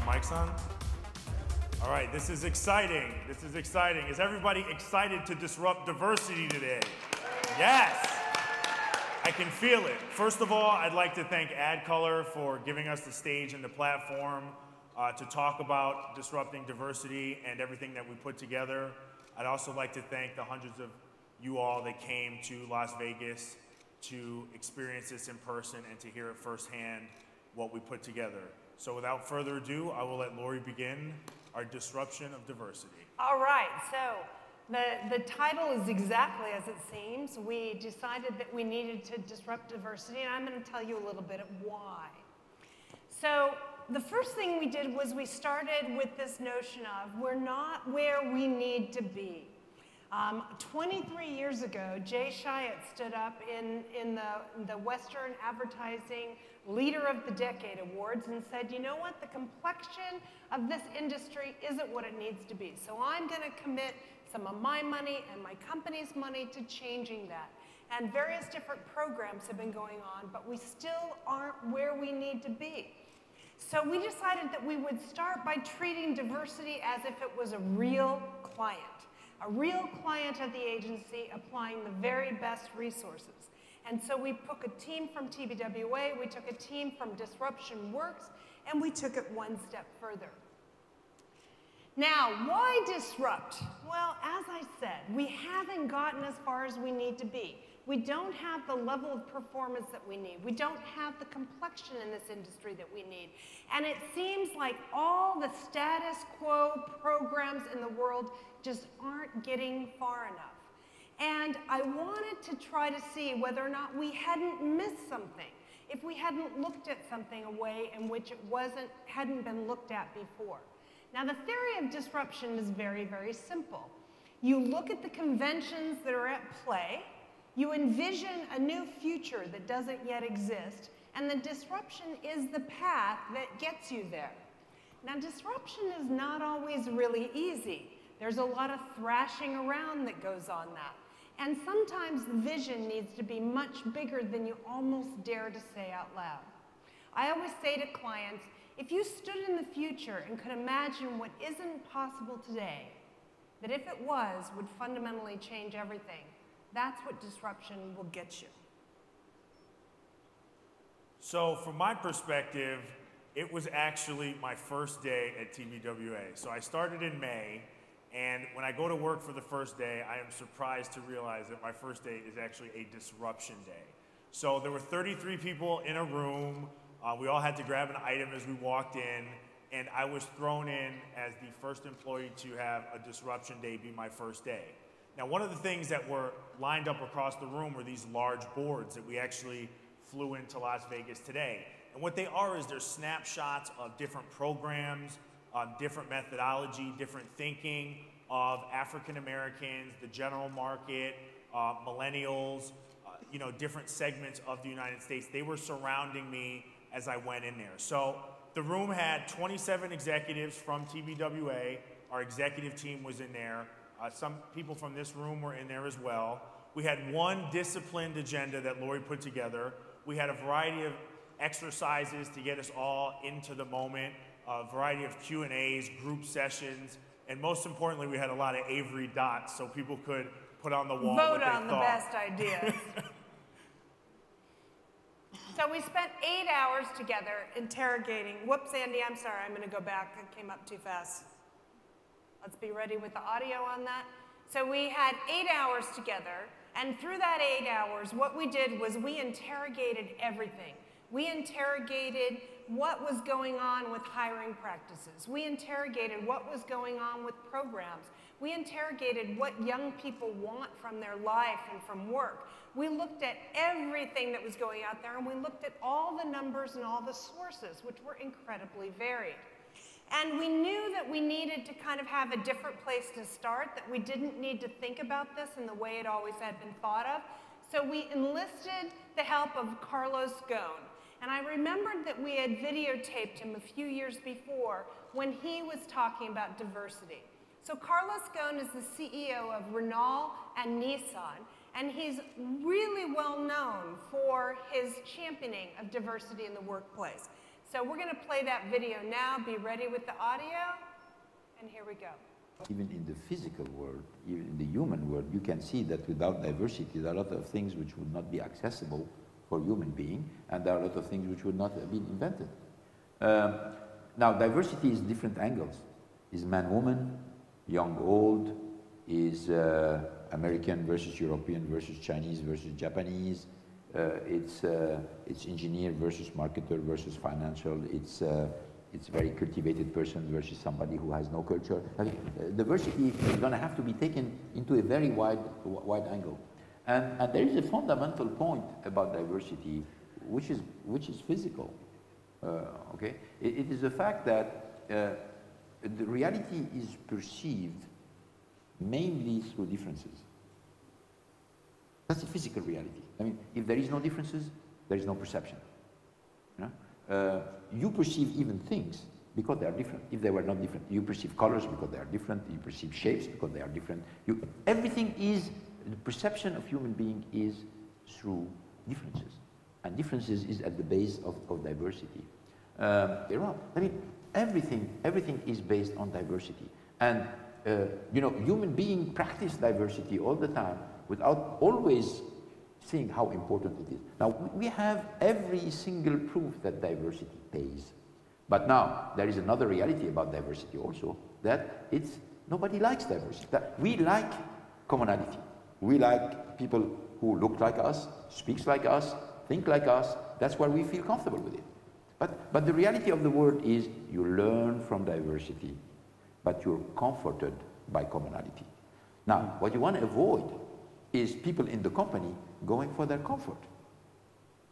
Mic's on? All right, this is exciting. This is exciting. Is everybody excited to disrupt diversity today? Yes. I can feel it. First of all, I'd like to thank AdColor for giving us the stage and the platform to talk about disrupting diversity and everything that we put together. I'd also like to thank the hundreds of you all that came to Las Vegas to experience this in person and to hear it firsthand what we put together. So without further ado, I will let Laurie begin our disruption of diversity. All right, so the title is exactly as it seems. We decided that we needed to disrupt diversity, and I'm going to tell you a little bit of why. So the first thing we did was we started with this notion of we're not where we need to be. 23 years ago, Jay Chiat stood up in the Western Advertising Leader of the Decade Awards and said, you know what, the complexion of this industry isn't what it needs to be. So I'm going to commit some of my money and my company's money to changing that. And various different programs have been going on, but we still aren't where we need to be. So we decided that we would start by treating diversity as if it was a real client of the agency applying the very best resources. And so we took a team from TBWA, we took a team from Disruption Works, and we took it one step further. Now, why disrupt? Well, as I said, we haven't gotten as far as we need to be. We don't have the level of performance that we need. We don't have the complexion in this industry that we need. And it seems like all the status quo programs in the world just aren't getting far enough. And I wanted to try to see whether or not we hadn't missed something, if we hadn't looked at something a way in which it hadn't been looked at before. Now, the theory of disruption is very, very simple. You look at the conventions that are at play, you envision a new future that doesn't yet exist, and the disruption is the path that gets you there. Now, disruption is not always really easy. There's a lot of thrashing around that goes on that. And sometimes the vision needs to be much bigger than you almost dare to say out loud. I always say to clients, if you stood in the future and could imagine what isn't possible today, that if it was, would fundamentally change everything, that's what disruption will get you. So from my perspective, it was actually my first day at TBWA. So I started in May, and when I go to work for the first day, I am surprised to realize that my first day is actually a disruption day. So there were 33 people in a room. We all had to grab an item as we walked in, and I was thrown in as the first employee to have a disruption day be my first day. Now, one of the things that were lined up across the room were these large boards that we actually flew into Las Vegas today. And what they are is they're snapshots of different programs, different methodology, different thinking of African Americans, the general market, millennials, different segments of the United States. They were surrounding me as I went in there. So the room had 27 executives from TBWA. Our executive team was in there. Some people from this room were in there as well. We had one disciplined agenda that Laurie put together. We had a variety of exercises to get us all into the moment, a variety of Q&As, group sessions, and most importantly, we had a lot of Avery dots so people could put on the wall what they thought. Vote on the best ideas. So we spent 8 hours together interrogating. Whoops, Andy, I'm sorry, I'm going to go back. It came up too fast. Let's be ready with the audio on that. So we had 8 hours together, and through that 8 hours, what we did was we interrogated everything. We interrogated what was going on with hiring practices. We interrogated what was going on with programs. We interrogated what young people want from their life and from work. We looked at everything that was going out there, and we looked at all the numbers and all the sources, which were incredibly varied. And we knew that we needed to kind of have a different place to start, that we didn't need to think about this in the way it always had been thought of. So we enlisted the help of Carlos Ghosn. And I remembered that we had videotaped him a few years before when he was talking about diversity. So Carlos Ghosn is the CEO of Renault and Nissan, and he's really well known for his championing of diversity in the workplace. So we're going to play that video now. Be ready with the audio. And here we go. Even in the physical world, even in the human world, you can see that without diversity, there are a lot of things which would not be accessible for human being, and there are a lot of things which would not have been invented. Now, diversity is different angles. Is man, woman, young, old, is American versus European versus Chinese versus Japanese, it's engineer versus marketer versus financial, it's very cultivated person versus somebody who has no culture. I mean, diversity is going to have to be taken into a very wide angle. And there is a fundamental point about diversity, which is physical. Okay? It is the fact that the reality is perceived mainly through differences. That's a physical reality. I mean, if there is no differences, there is no perception. You know? You perceive even things because they are different. If they were not different, you perceive colors because they are different. You perceive shapes because they are different. Everything is, the perception of human being is through differences. And differences is at the base of diversity. I mean, everything is based on diversity. And, you know, human beings practice diversity all the time without always seeing how important it is. Now, we have every single proof that diversity pays. But now, there is another reality about diversity also, that nobody likes diversity. That we like commonality. We like people who look like us, speaks like us, think like us. That's where we feel comfortable with it. But the reality of the world is you learn from diversity, but you're comforted by commonality. Now, what you want to avoid is people in the company going for their comfort.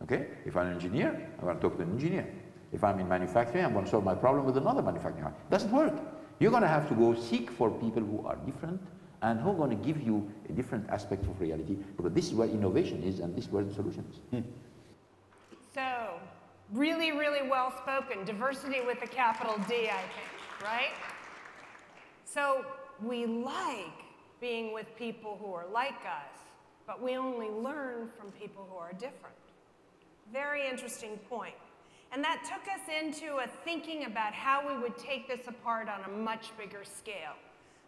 Okay? If I'm an engineer, I'm going to talk to an engineer. If I'm in manufacturing, I'm going to solve my problem with another manufacturing. It doesn't work. You're going to have to go seek for people who are different and who are going to give you a different aspect of reality, because this is where innovation is and this is where the solution is. So, really, really well spoken. Diversity with a capital D, I think, right? So, we like being with people who are like us, but we only learn from people who are different. Very interesting point. And that took us into a thinking about how we would take this apart on a much bigger scale.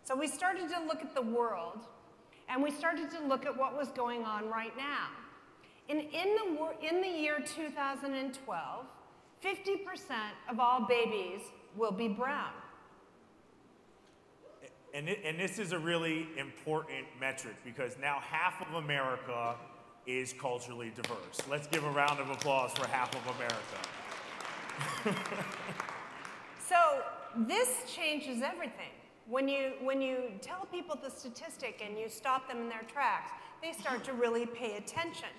So we started to look at the world, and we started to look at what was going on right now. In the year 2012, 50% of all babies will be brown. And this is a really important metric, because now half of America is culturally diverse. Let's give a round of applause for half of America. So this changes everything. When you tell people the statistic and you stop them in their tracks, they start to really pay attention.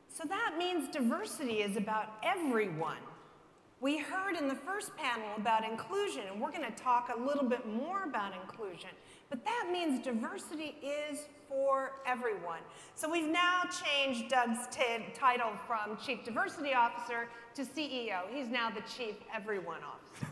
So that means diversity is about everyone. We heard in the first panel about inclusion, and we're going to talk a little bit more about inclusion. But that means diversity is for everyone. So we've now changed Doug's title from Chief Diversity Officer to CEO. He's now the Chief Everyone Officer.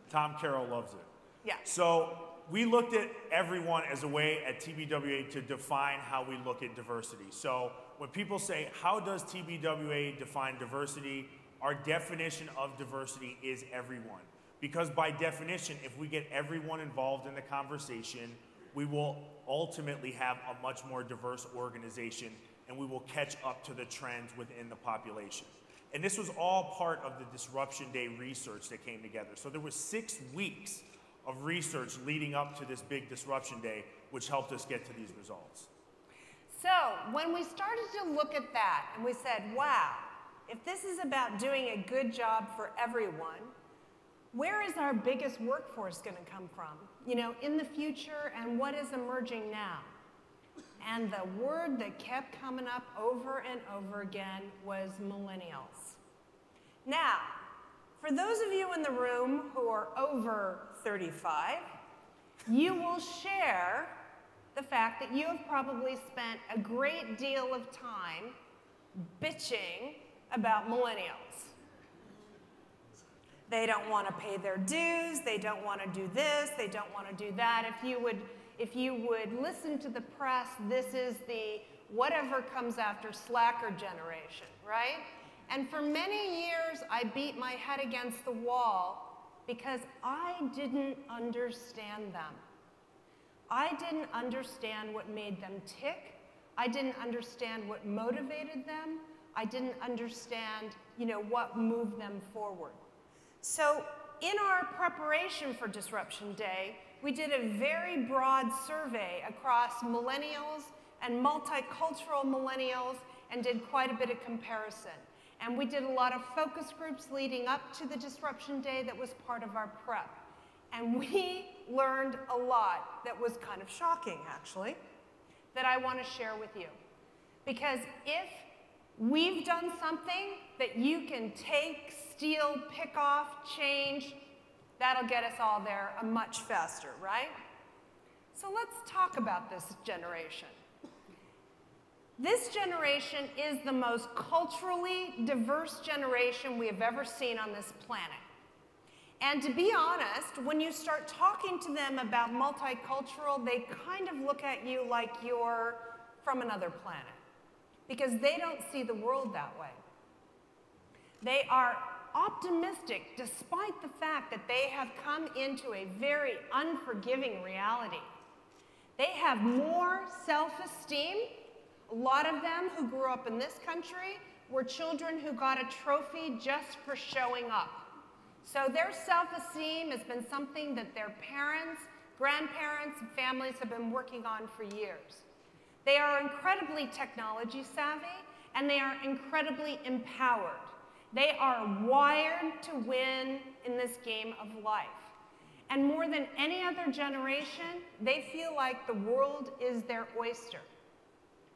Tom Carroll loves it. Yeah. So we looked at everyone as a way at TBWA to define how we look at diversity. So when people say, how does TBWA define diversity? Our definition of diversity is everyone. Because by definition, if we get everyone involved in the conversation, we will ultimately have a much more diverse organization, and we will catch up to the trends within the population. And this was all part of the Disruption Day research that came together. So there was 6 weeks of research leading up to this big Disruption Day, which helped us get to these results. So when we started to look at that, and we said, wow, if this is about doing a good job for everyone, where is our biggest workforce going to come from? You know, in the future, and what is emerging now? And the word that kept coming up over and over again was millennials. Now, for those of you in the room who are over 35, you will share the fact that you have probably spent a great deal of time bitching about millennials. They don't want to pay their dues, they don't want to do this, they don't want to do that. If you would listen to the press, this is the whatever comes after slacker generation, right? And for many years, I beat my head against the wall because I didn't understand them. I didn't understand what made them tick. I didn't understand what motivated them. I didn't understand, what moved them forward. So in our preparation for Disruption Day, we did a very broad survey across millennials and multicultural millennials and did quite a bit of comparison. And we did a lot of focus groups leading up to the Disruption Day that was part of our prep. And we learned a lot that was kind of shocking, actually, that I want to share with you. Because if we've done something that you can take, steal, pick off, change, that'll get us all there much faster, right? So let's talk about this generation. This generation is the most culturally diverse generation we have ever seen on this planet. And to be honest, when you start talking to them about multicultural, they kind of look at you like you're from another planet, because they don't see the world that way. They are optimistic despite the fact that they have come into a very unforgiving reality. They have more self-esteem. A lot of them who grew up in this country were children who got a trophy just for showing up. So their self-esteem has been something that their parents, grandparents, and families have been working on for years. They are incredibly technology savvy, and they are incredibly empowered. They are wired to win in this game of life. And more than any other generation, they feel like the world is their oyster.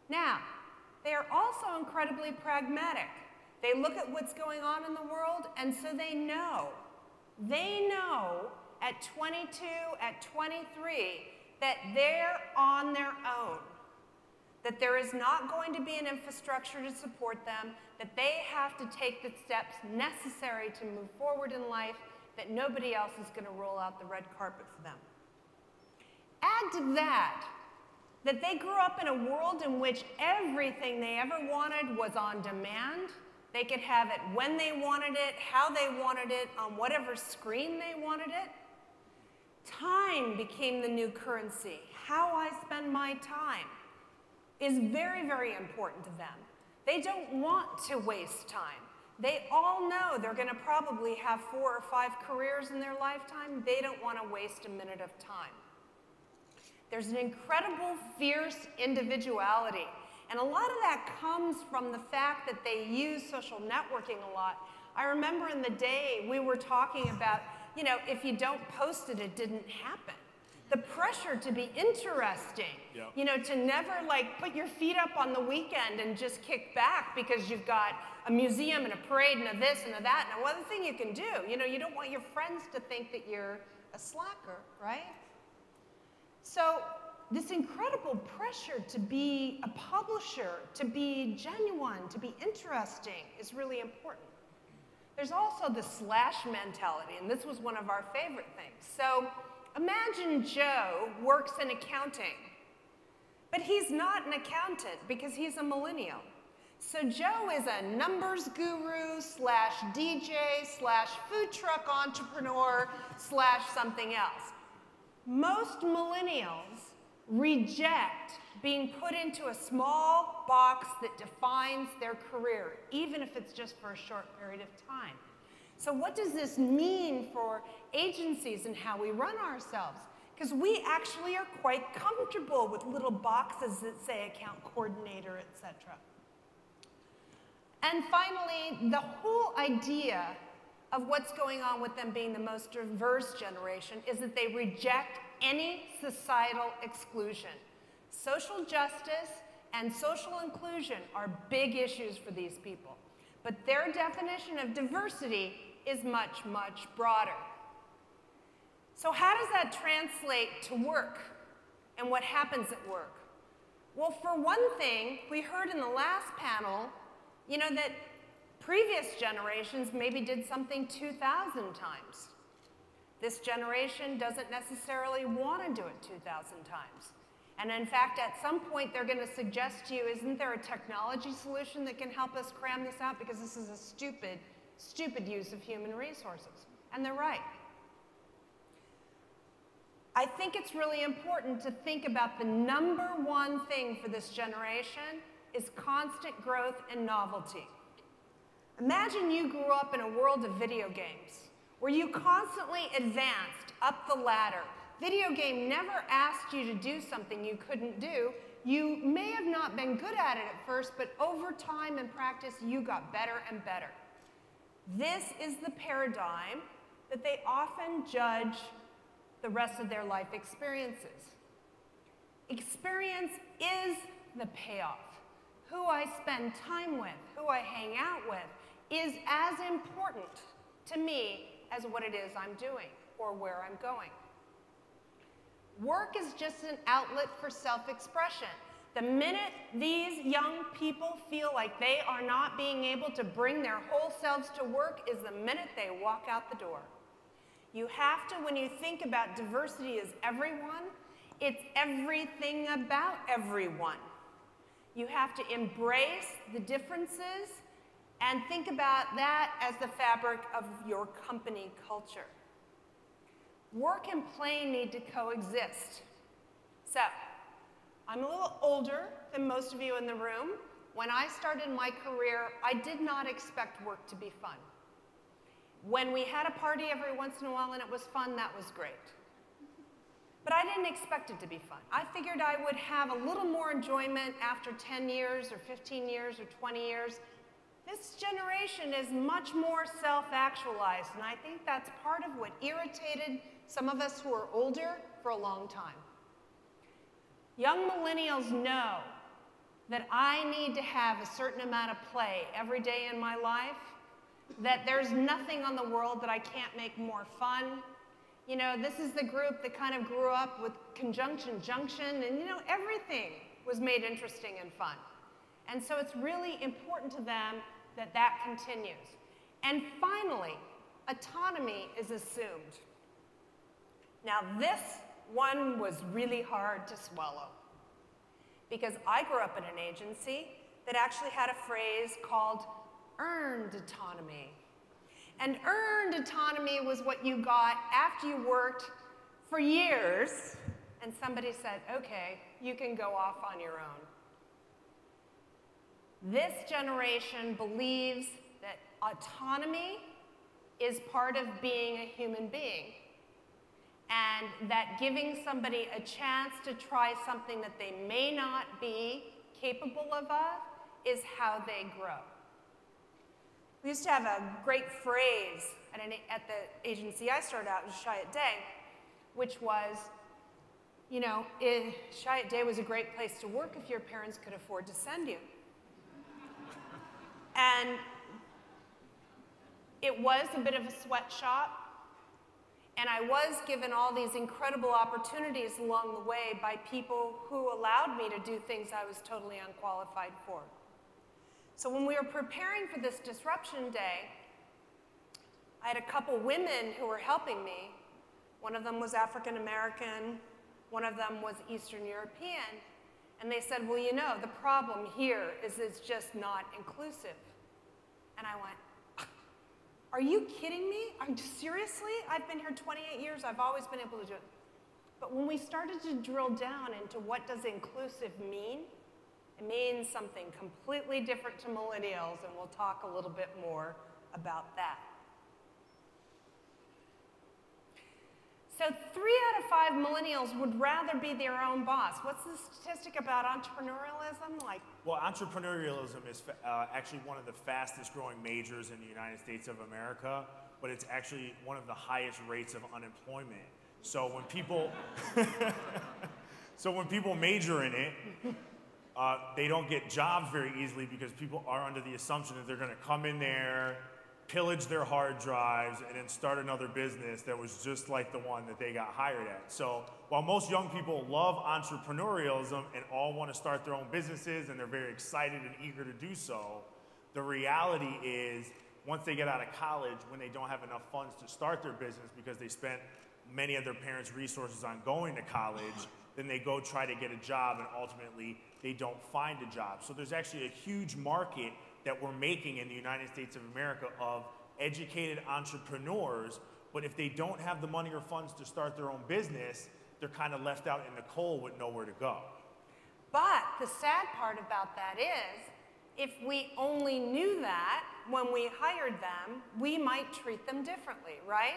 Now, they are also incredibly pragmatic. They look at what's going on in the world, and so they know at 22, at 23, that they're on their own, that there is not going to be an infrastructure to support them, that they have to take the steps necessary to move forward in life, that nobody else is going to roll out the red carpet for them. Add to that they grew up in a world in which everything they ever wanted was on demand. They could have it when they wanted it, how they wanted it, on whatever screen they wanted it. Time became the new currency. How I spend my time is very, very important to them. They don't want to waste time. They all know they're going to probably have 4 or 5 careers in their lifetime. They don't want to waste a minute of time. There's an incredible, fierce individuality. And a lot of that comes from the fact that they use social networking a lot. I remember in the day we were talking about, if you don't post it, it didn't happen. The pressure to be interesting, to never put your feet up on the weekend and just kick back because you've got a museum and a parade and a this and a that. And one other thing you can do, you don't want your friends to think that you're a slacker, right? So this incredible pressure to be a publisher, to be genuine, to be interesting is really important. There's also the slash mentality, and this was one of our favorite things. So imagine Joe works in accounting, but he's not an accountant because he's a millennial. So Joe is a numbers guru slash DJ slash food truck entrepreneur slash something else. Most millennials reject being put into a small box that defines their career, even if it's just for a short period of time. So what does this mean for agencies and how we run ourselves? Because we actually are quite comfortable with little boxes that say account coordinator, etc. And finally, the whole idea of what's going on with them being the most diverse generation is that they reject any societal exclusion. Social justice and social inclusion are big issues for these people. But their definition of diversity is much, much broader. So how does that translate to work and what happens at work? Well, for one thing, we heard in the last panel, that previous generations maybe did something 2,000 times. This generation doesn't necessarily want to do it 2,000 times. And in fact, at some point, they're going to suggest to you, isn't there a technology solution that can help us cram this out? Because this is a stupid, stupid use of human resources. And they're right. I think it's really important to think about the number one thing for this generation is constant growth and novelty. Imagine you grew up in a world of video games where you constantly advanced up the ladder. Video game never asked you to do something you couldn't do. You may have not been good at it at first, but over time and practice, you got better and better. This is the paradigm that they often judge the rest of their life experiences. Experience is the payoff. Who I spend time with, who I hang out with, is as important to me as what it is I'm doing or where I'm going. Work is just an outlet for self-expression. The minute these young people feel like they are not being able to bring their whole selves to work is the minute they walk out the door. You have to, when you think about diversity as everyone, it's everything about everyone. You have to embrace the differences and think about that as the fabric of your company culture. Work and play need to coexist. So, I'm a little older than most of you in the room. When I started my career, I did not expect work to be fun. When we had a party every once in a while and it was fun, that was great. But I didn't expect it to be fun. I figured I would have a little more enjoyment after 10 years or 15 years or 20 years. This generation is much more self-actualized, and I think that's part of what irritated some of us who are older for a long time. Young millennials know that I need to have a certain amount of play every day in my life, that there's nothing on the world that I can't make more fun. You know, this is the group that kind of grew up with conjunction junction, and you know, everything was made interesting and fun. And so it's really important to them that that continues. And finally, autonomy is assumed. Now this one was really hard to swallow because I grew up in an agency that actually had a phrase called earned autonomy. And earned autonomy was what you got after you worked for years and somebody said, okay, you can go off on your own. This generation believes that autonomy is part of being a human being, and that giving somebody a chance to try something that they may not be capable of is how they grow. We used to have a great phrase at the agency I started out, Chiat Day, which was, you know, Chiat Day was a great place to work if your parents could afford to send you. And it was a bit of a sweatshop, and I was given all these incredible opportunities along the way by people who allowed me to do things I was totally unqualified for. So when we were preparing for this disruption day, I had a couple women who were helping me. One of them was African American, one of them was Eastern European. And they said, well, you know, the problem here is it's just not inclusive. And I went, are you kidding me? Seriously? I've been here 28 years. I've always been able to do it. But when we started to drill down into what does inclusive mean, it means something completely different to millennials, and we'll talk a little bit more about that. So 3 out of 5 millennials would rather be their own boss. What's the statistic about entrepreneurialism? Well, entrepreneurialism is actually one of the fastest growing majors in the United States of America, but it's actually one of the highest rates of unemployment. So when people, major in it, they don't get jobs very easily because people are under the assumption that they're going to come in there, pillage their hard drives, and then start another business that was just like the one that they got hired at. So while most young people love entrepreneurialism and all want to start their own businesses and they're very excited and eager to do so, the reality is once they get out of college, when they don't have enough funds to start their business because they spent many of their parents' resources on going to college, then they go try to get a job and ultimately they don't find a job. So there's actually a huge market that we're making in the United States of America of educated entrepreneurs, but if they don't have the money or funds to start their own business, they're kind of left out in the cold with nowhere to go. But the sad part about that is, if we only knew that when we hired them, we might treat them differently, right?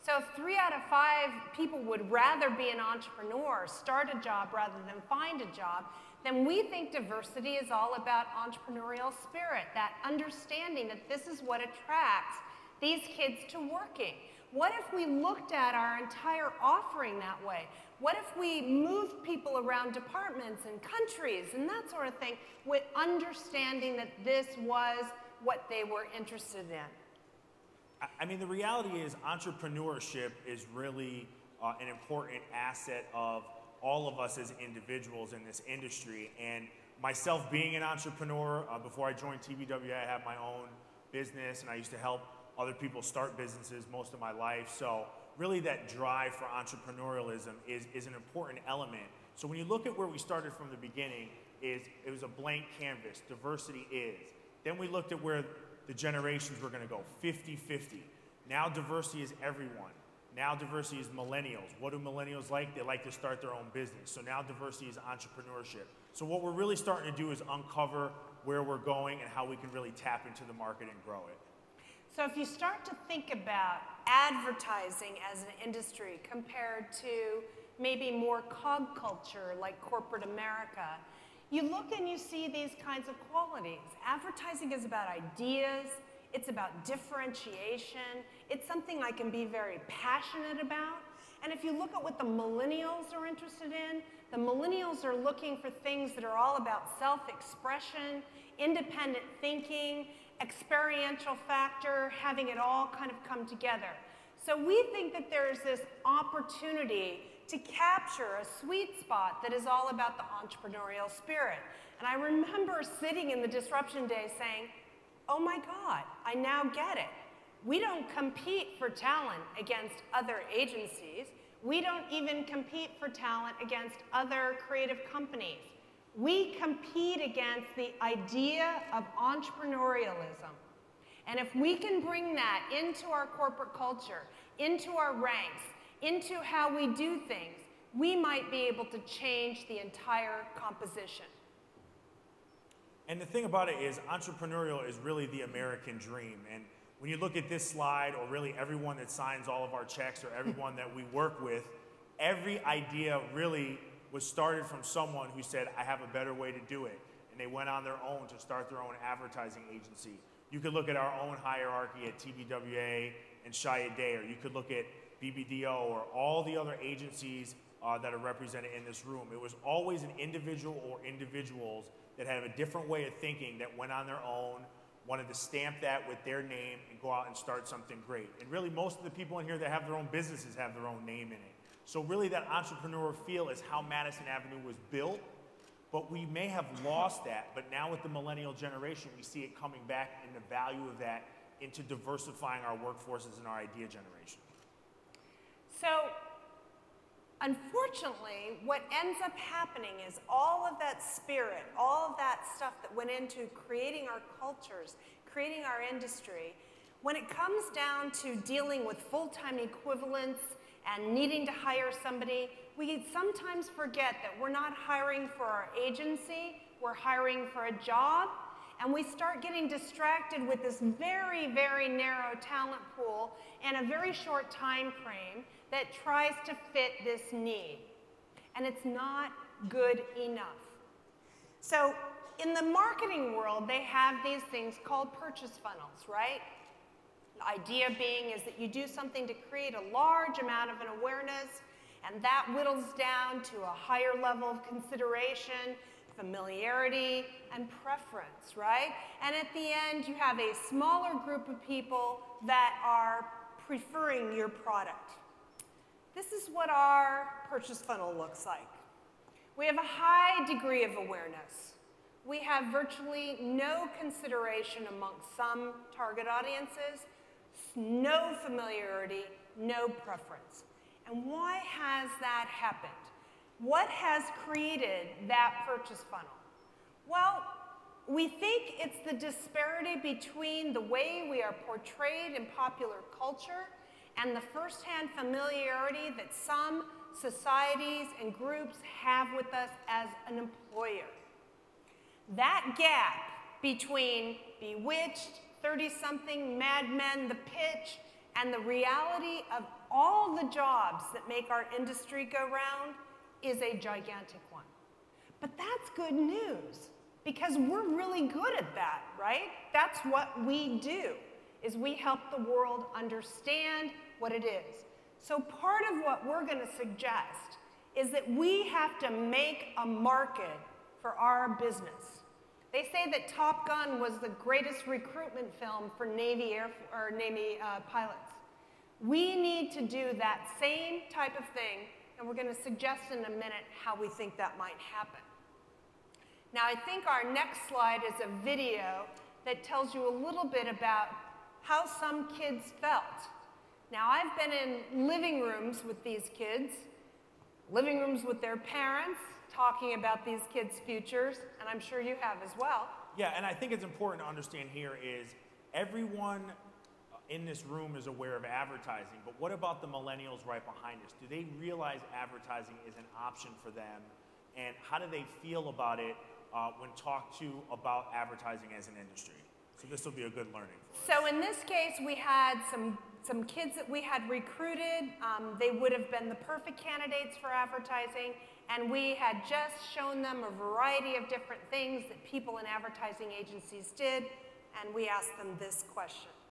So if 3 out of 5 people would rather be an entrepreneur, start a job rather than find a job, then we think diversity is all about entrepreneurial spirit, that understanding that this is what attracts these kids to working. What if we looked at our entire offering that way? What if we moved people around departments and countries and that sort of thing with understanding that this was what they were interested in? I mean, the reality is entrepreneurship is really an important asset of all of us as individuals in this industry. And myself being an entrepreneur, before I joined TBWA, I had my own business and I used to help other people start businesses most of my life. So really that drive for entrepreneurialism is an important element. So when you look at where we started from the beginning, it was a blank canvas, diversity is. Then we looked at where the generations were going to go, 50-50. Now diversity is everyone. Now diversity is millennials. What do millennials like? They like to start their own business. So now diversity is entrepreneurship. So what we're really starting to do is uncover where we're going and how we can really tap into the market and grow it. So if you start to think about advertising as an industry compared to maybe more cog culture like corporate America, you look and you see these kinds of qualities. Advertising is about ideas, it's about differentiation, it's something I can be very passionate about. And if you look at what the millennials are interested in, the millennials are looking for things that are all about self-expression, independent thinking, experiential factor, having it all kind of come together. So we think that there's this opportunity to capture a sweet spot that is all about the entrepreneurial spirit. And I remember sitting in the disruption day saying, oh my God, I now get it. We don't compete for talent against other agencies. We don't even compete for talent against other creative companies. We compete against the idea of entrepreneurialism. And if we can bring that into our corporate culture, into our ranks, into how we do things, we might be able to change the entire composition. And the thing about it is entrepreneurial is really the American dream. And when you look at this slide, or really everyone that signs all of our checks or everyone that we work with, every idea really was started from someone who said, I have a better way to do it. And they went on their own to start their own advertising agency. You could look at our own hierarchy at TBWA and Chiat/Day, or you could look at BBDO or all the other agencies that are represented in this room. It was always an individual or individuals that had a different way of thinking that went on their own, wanted to stamp that with their name and go out and start something great. And really most of the people in here that have their own businesses have their own name in it. So really that entrepreneur feel is how Madison Avenue was built, but we may have lost that. But now with the millennial generation, we see it coming back and the value of that into diversifying our workforces and our idea generation. So unfortunately, what ends up happening is all of that spirit, all of that stuff that went into creating our cultures, creating our industry, when it comes down to dealing with full-time equivalents and needing to hire somebody, we sometimes forget that we're not hiring for our agency, we're hiring for a job, and we start getting distracted with this very, very narrow talent pool and a very short time frame that tries to fit this need. And it's not good enough. So in the marketing world, they have these things called purchase funnels, right? The idea being is that you do something to create a large amount of an awareness, and that whittles down to a higher level of consideration, familiarity, and preference, right? And at the end, you have a smaller group of people that are preferring your product. This is what our purchase funnel looks like. We have a high degree of awareness. We have virtually no consideration amongst some target audiences, no familiarity, no preference. And why has that happened? What has created that purchase funnel? Well, we think it's the disparity between the way we are portrayed in popular culture and the firsthand familiarity that some societies and groups have with us as an employer. That gap between Bewitched, 30-something, Mad Men, The Pitch, and the reality of all the jobs that make our industry go round is a gigantic one. But that's good news, because we're really good at that, right? That's what we do, is we help the world understand what it is. So part of what we're going to suggest is that we have to make a market for our business. They say that Top Gun was the greatest recruitment film for Navy pilots. We need to do that same type of thing, and we're going to suggest in a minute how we think that might happen. Now, I think our next slide is a video that tells you a little bit about how some kids felt. Now, I've been in living rooms with these kids, living rooms with their parents, talking about these kids' futures, and I'm sure you have as well. Yeah, and I think it's important to understand here is everyone in this room is aware of advertising, but what about the millennials right behind us? Do they realize advertising is an option for them, and how do they feel about it when talked to about advertising as an industry? So this will be a good learning for us. So in this case, we had some kids that we had recruited. They would have been the perfect candidates for advertising, and we had just shown them a variety of different things that people in advertising agencies did, and we asked them this question.